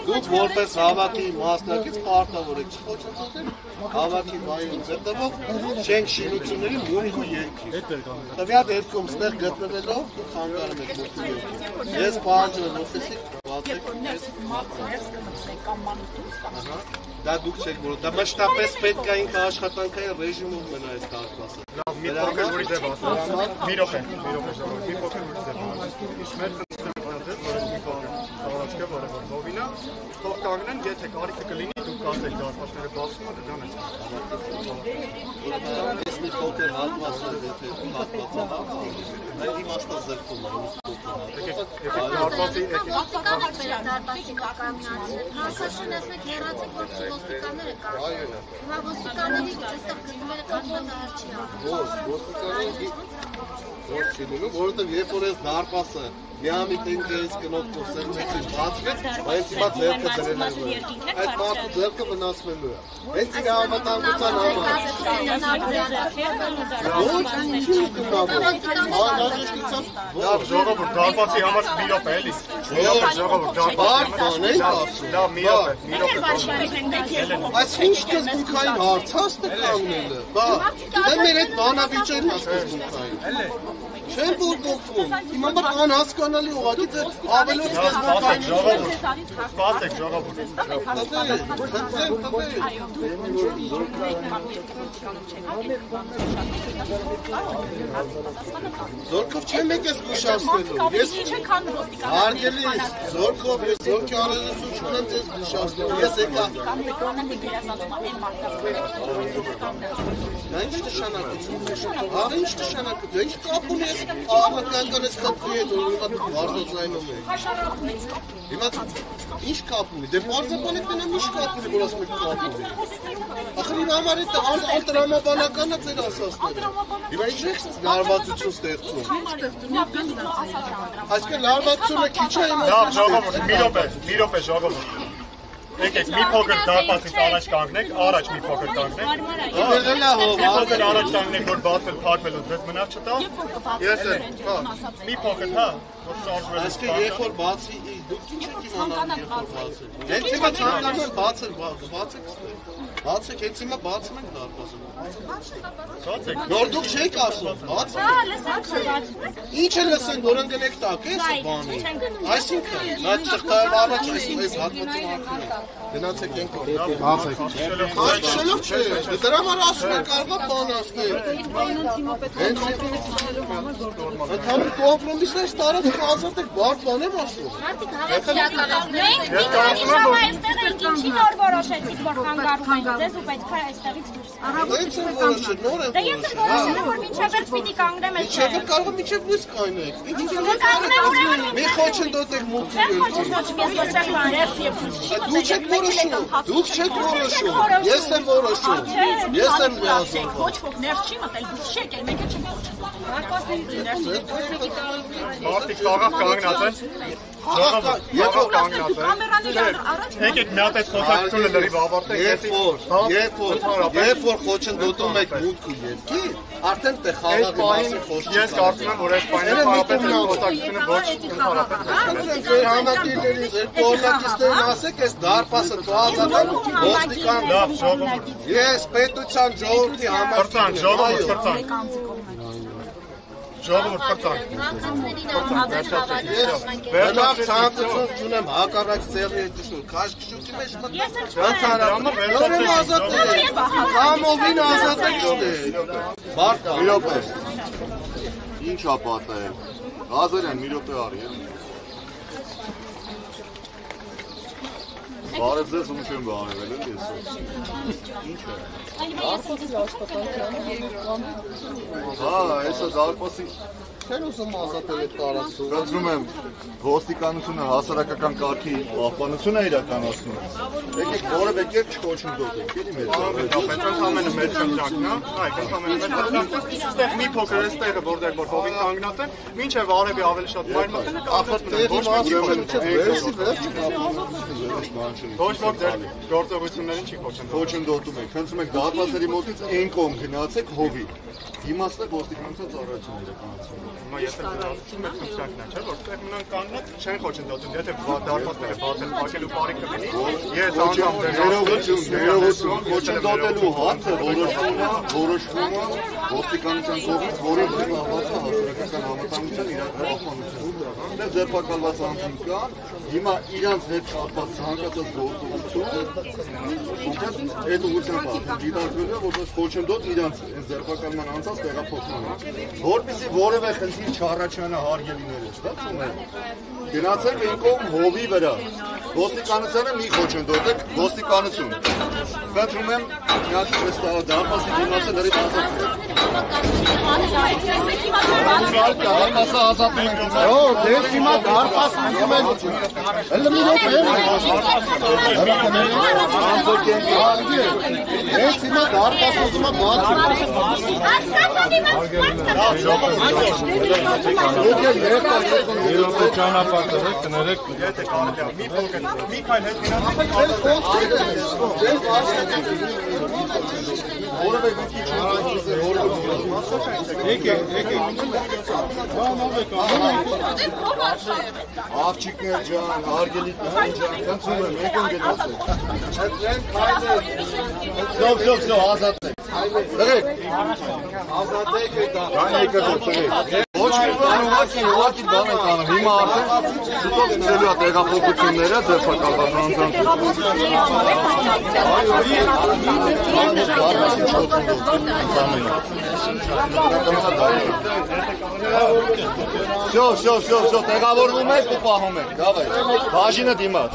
Դուք որպես հավաքի մասնակից պարտավոր եք չխոչընդոտել հավաքի վայրում ձգտվող շենք շինությունների մուտք ու ելքի։ Տվյալ դեպքում ստեղ գտնվելով դուք խանգարում եք մուտքի ելքին։ Ես պահանջում եմ օֆիսի բացեք։ Դա դուք չեք որոշ, դա մշտապես պետք է ինքը աշխատանքային ռեժիմում մնա այս դարպասը։ Լավ, մի փոքր ուրիշ ձև ասեմ։ Մի րոպե, ժողովուրդ, մի փոքր ուրիշ ձև ասեմ։ Որը բովինա, թող կանգնեն, եթե կարիքը կլինի, դուք կասեք դարպասները բացում են, դրան ես ես մի փոքր հատվածը, եթե այդ իմաստը զրկում է, դարպասի կակամնացի, հարկաշն ասմեք հեռացեք, որ ոստիկանները կան, հիմա ոստիկանների այստեղ գտնվել է կատված արջի որովհետև երբ որ ես դարպասը միամիտ ինքես կնոտ կոսերնեցից բացվեց, բայց հիմա ձերքը դրելու է։ Այդ մարդու ձերքը վնասվելու է։ Հենց իր անվտանգության Ոչ, չի կնավոր։ Անհրաժեշտությամբ լավ ժողովուրդ դարպասի համար մի րոպե էլի։ Ժողովուրդ Այս ինչ սկզբունքային հարց հաստը կանգնելը։ Բա, դե մեր այդ բանավիճերն է սկզբունքային։ Չեն որտողվում, հիմա բար անհասկանալի ուղղակի ձեր ավելոց սկզբունքային Սպասեք ժողովուրդ Զորքով չեմ եք ես գուշացնելու Հարգելիս, զորքով ես զորքի անհրաժեշտություն չունեմ ձեզ գուշացնելու Ես եկա Դա ինչ նշանակություն Աղ ինչ նշանակություն Ինչ կապ ունես աղմատյանքան ես կապվի հետ Հիմա դուք վարզոցայնում եք Հիմա ինչ կապ ունի Դե վարզապանեք մենամ ինչ կապ ունի որ ասում եք կապ ունի Ախր իր համար է անդրամաբանական է ձեր ասասները Հիմա ինչ եք լարվածություն ստեղծում Այսքան լարվածությունը քիչ է Լավ ժողովուրդ մի րոպե ժողովուրդ Եկեք մի փոքր դարպասից առաջ կանգնեք, առաջ մի փոքր կանգնեք։ Մի փոքր առաջ կանգնեք, որ բացել փակվելու ձեզ մնաց չտա։ Ես եմ, հա։ Մի փոքր, հա, որ շարժվելու։ Այսինքն երբ որ բացի, դուք ինչ եք իմանալու երբ որ բացել։ Հենց հիմա ցանկանում եմ բացել, բացեք ստեղ։ Բացեք, հենց հիմա բացում ենք դարպասը։ Բացեք։ Նոր դուք չեք ասում, բացեք։ Հա, լսենք բացում եք։ Ինչ է լսենք, որ ընկնեք տակ, էս բանի։ Այսինքն, նա չխտայել առաջ այս հատվածում արդեն Գնացեք ենք բացեք։ Խաչելով չէ, դրա համար ասում են կարող է բան ասնել։ Ընդհանուր կոմպրոմիսներ տարածք ազատեք, բարդ բան եմ ասում։ Մարդիկ հավաքական մենք մի քանի ժամ այստեղ ենք, ինչի նոր որոշեցիք, որ խանգարում ենք ձեզ ու պետք է այստեղից դուրս Ո՞նց են որոշել, նոր են որոշել։ Դե ես եմ որոշել, որ մինչև վերջ պիտի կանգնեմ այստեղ։ Մինչև կարող է մինչև լույս կայնեք։ Մի խոչընդոտեք մուտքի Դուք չեք որոշում, ես եմ որոշում, ես եմ միասին Ոչ ոք ներս չի մտել, դուք չեք, մենք չենք Մարդիկ խաղաղ կանգնած են Եկեք մի հատ այս խոսակցությունը լրիվ ավարտենք Երբ որ խոչընդոտում եք մուտք ու ետքի, արդեն տեղ խաղաղի մասին խոսք։ Ես կարծում եմ, որ այս պայմանը հարաբերական խոսակցությունը ոչ ընդհանրապես Անդրեն ձեր հանդակիներին, ձեր կողմնակիցներին ասեք, այս դարպասը թողազատան ոստիկան լավ ժողովուրդ։ Ես պետության ժողովրդի համար Խրծանք, ժողովուրդ խրծանք։ Ժողովուրդ խրծանք։ Բնավ ցանկություն չունեմ հակառակ ձեռի հետ դժուր, քաշքշուկի մեջ մտնում Համովին ազատեք շտե Բարդա Մի րոպե Ինչ ա պատահել Ղազարյան մի րոպե արի Բարև ձեզ ու չեմ բարևել էլ ես Ինչ է Հա, այսա դարպասի Չեն ուզում ազատել այդ տարածքում Խնդրում եմ ոստիկանությունը հասարակական կարգի պահպանություն է իրականացնում Եկեք որևէ կերպ չխոչընդոտեք էլի մեծ Ընդամենը մեծ խնդրանքն է, այ ընդամենը մեծ խնդրանքն է, այստեղ մի փոքր այս տեղը որտեղ որ հողին կանգնած են, մինչև արևի ավելի շատ մայր մտնեն, ոչ ոք ձեր գործողություններին չի խոչընդոտում եք, խնդրում եք դարպասերի մոտից այն կողմ գնացեք հովի Իմաստը ոստիկանության ծառայությունն իրականացնում Հիմա ես էլ ասում եմ խնդրանքն է, չէ՞ որ այդտեղ մնան կանգնած չեն խոչընդոտում, եթե դարպասները բացել, փակելու բարիքը լինի, ես անգամ ներողություն, խոչընդոտելու հարցը որոշվում է ոստիկանության կողմից, որը զբաղված է հասարակական անվտանգության իրականացմանը։ Դեռ ձերբակալված անձինք կան, հիմա իրանց հետ կապված ցանկացած գործողություն, այդ ուղղությամբ դիտարկվելու է, որպես խոչընդոտ իրանց ձերբակալման անցած տեղափոխման։ Որպեսզի որևէ խնդիր չառաջանա հարգելիներս, գնացեք այն կողմ հովի վրա։ Ոստիկանությանը մի խոչընդոտեք, ոստիկանություն։ Խնդրում եմ, միացի այս դարպասի դիմացը լրիվ ազատվեք։ Դարպասը ազատվեք։ Դες հիմա դարպասը ուզում են Հələ մի րոպե Դες հիմա դարպասը ուզում են բացի ճանապարհը կներեք եթե կարելի է մի փոքր մի քայլ հետ գնացեք Որևէ գույքի Աղջիկներ ջան, հարգելի ջան, խնդրում եմ, եկեք գնացեք։ Ազատեք։ Դրեք։ Ազատեք դա։ Ոչ մի բան ուղղակի բան եք անում։ Հիմա արդեն շուտով սկսելու է տեղափոխությունները ձերբակալված անձանց։ Всё, տեղավորվում եք ու պահում եք, դավայ, բաժինը դիմաց։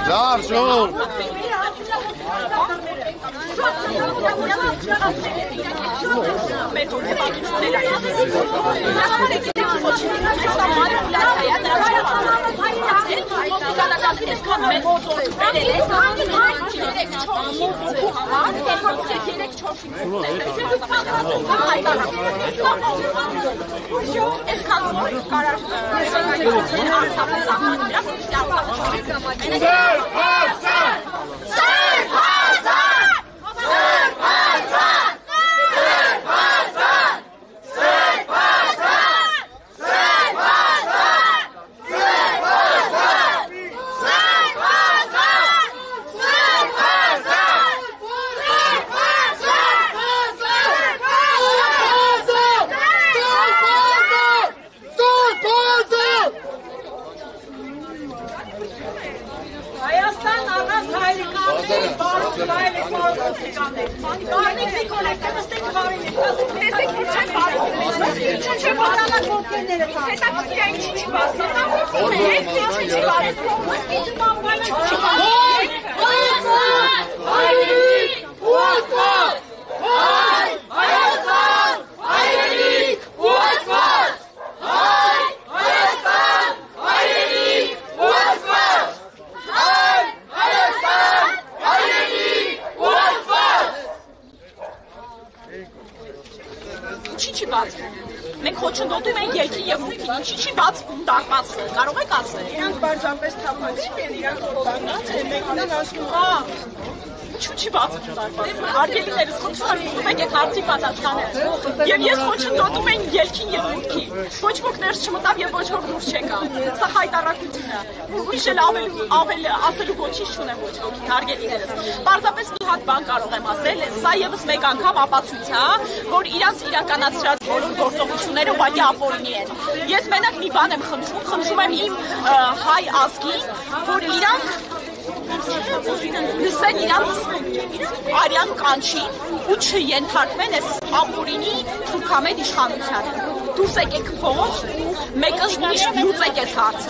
Լավ, շուտ։ Իրենք խոչընդոտում են ելքի եւ մուտքին, ինչի չի բացվում դարպասը, կարող եք ասել։ Իրանք պարզապես թափանցիկ են, իրանք օտանած են, մեկնան ասում, Ինչու չի բացվում դարպասը։ Արգելիներս խնդրում եմ եք այդ հարցի պատասխանել։ Եվ ես խոչընդոտում եմ ելքին եւ մուտքին։ Ոչ ոք ներս չմտավ եւ ոչ ոք դուրս չեկավ։ Սա հայտարարություն է։ Ուրիշ էլ ավելի ասելու ոչինչ չունեմ ոչ ոքի արգելիներս։ Պարզապես մի հատ բան կարող եմ ասել, սա եւս մեկ անգամ ապացույց է, որ իրանց իրականացրած բոլոր գործողությունները ուղղակի ապօրինի են։ Ես մենակ մի բան եմ խնդրում եմ իմ հայ ազգին, որ իրանք լսեն իրանց արյան կանչին ու չենթարկվեն այս ապօրինի թուրքամետ իշխանությանը։ Դուրս եկեք փողոց ու մեկը միշտ լուծեք այս հարցը,